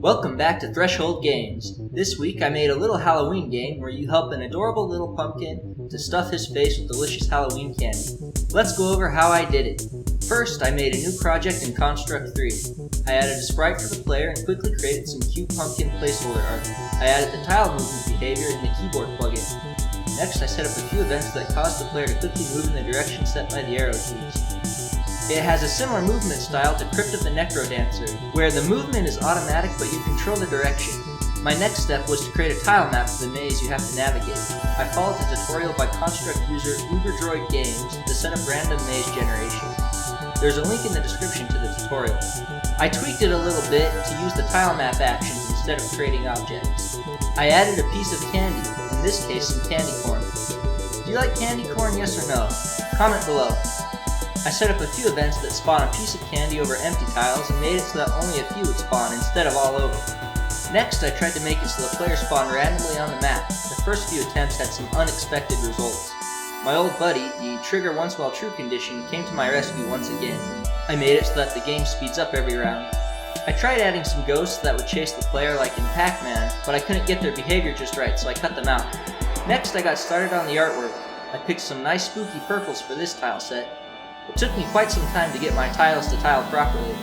Welcome back to Threshold Games. This week I made a little Halloween game where you help an adorable little pumpkin to stuff his face with delicious Halloween candy. Let's go over how I did it. First, I made a new project in Construct 3. I added a sprite for the player and quickly created some cute pumpkin placeholder art. I added the tile movement behavior in the keyboard plugin. Next, I set up a few events that cause the player to quickly move in the direction set by the arrow keys. It has a similar movement style to Crypt of the Necrodancer, where the movement is automatic but you control the direction. My next step was to create a tile map for the maze you have to navigate. I followed the tutorial by Construct user UberDroid Games to set up random maze generation. There's a link in the description to the tutorial. I tweaked it a little bit to use the tile map actions instead of creating objects. I added a piece of candy, in this case some candy corn. Do you like candy corn, yes or no? Comment below. I set up a few events that spawn a piece of candy over empty tiles and made it so that only a few would spawn instead of all over. Next, I tried to make it so the players spawn randomly on the map. The first few attempts had some unexpected results. My old buddy, the trigger once while true condition, came to my rescue once again. I made it so that the game speeds up every round. I tried adding some ghosts that would chase the player like in Pac-Man, but I couldn't get their behavior just right, so I cut them out. Next, I got started on the artwork. I picked some nice spooky purples for this tile set. It took me quite some time to get my tiles to tile properly.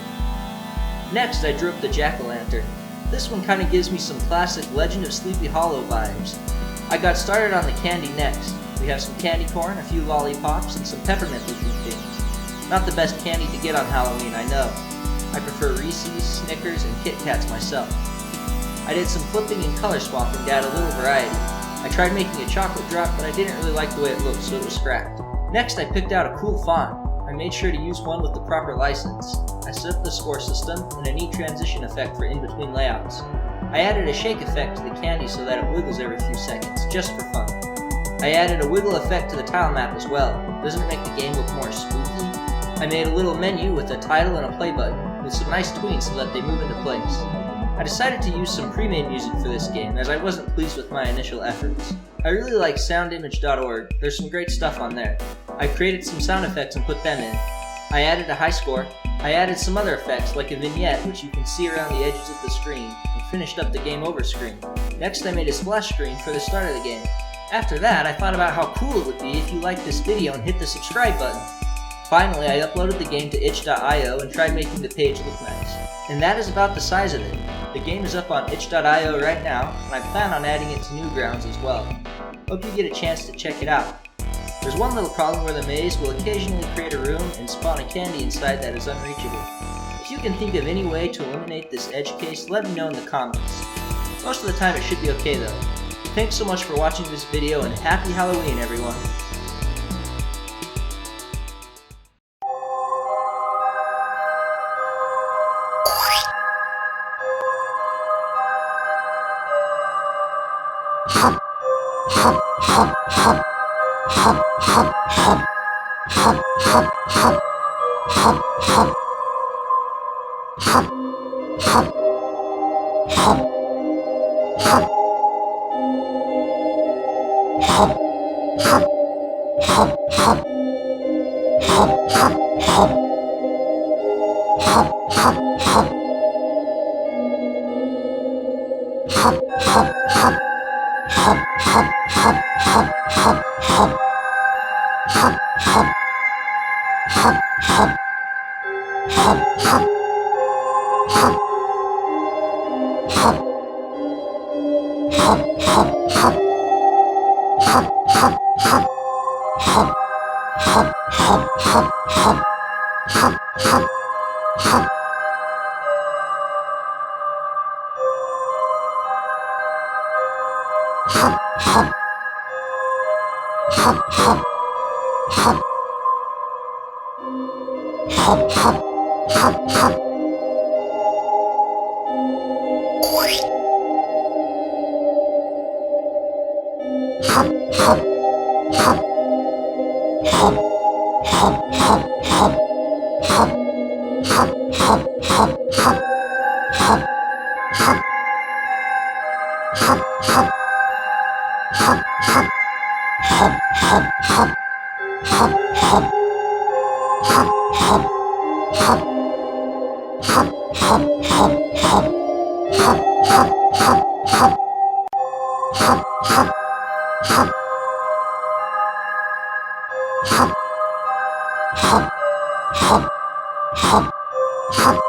Next, I drew up the jack-o'-lantern. This one kinda gives me some classic Legend of Sleepy Hollow vibes. I got started on the candy next. We have some candy corn, a few lollipops, and some peppermint-looking things. Not the best candy to get on Halloween, I know. I prefer Reese's, Snickers, and Kit Kats myself. I did some flipping and color swapping to add a little variety. I tried making a chocolate drop, but I didn't really like the way it looked, so it was scrapped. Next, I picked out a cool font. I made sure to use one with the proper license. I set up the score system and a neat transition effect for in-between layouts. I added a shake effect to the candy so that it wiggles every few seconds, just for fun. I added a wiggle effect to the tile map as well. Doesn't it make the game look more spooky? I made a little menu with a title and a play button, with some nice tweaks so that they move into place. I decided to use some pre-made music for this game, as I wasn't pleased with my initial efforts. I really like soundimage.org, there's some great stuff on there. I created some sound effects and put them in. I added a high score. I added some other effects like a vignette which you can see around the edges of the screen, and finished up the game over screen. Next I made a splash screen for the start of the game. After that I thought about how cool it would be if you liked this video and hit the subscribe button. Finally I uploaded the game to itch.io and tried making the page look nice. And that is about the size of it. The game is up on itch.io right now, and I plan on adding it to Newgrounds as well. Hope you get a chance to check it out. There's one little problem where the maze will occasionally create a room and spawn a candy inside that is unreachable. If you can think of any way to eliminate this edge case, let me know in the comments. Most of the time it should be okay though. Thanks so much for watching this video and happy Halloween everyone! Hop. Hop,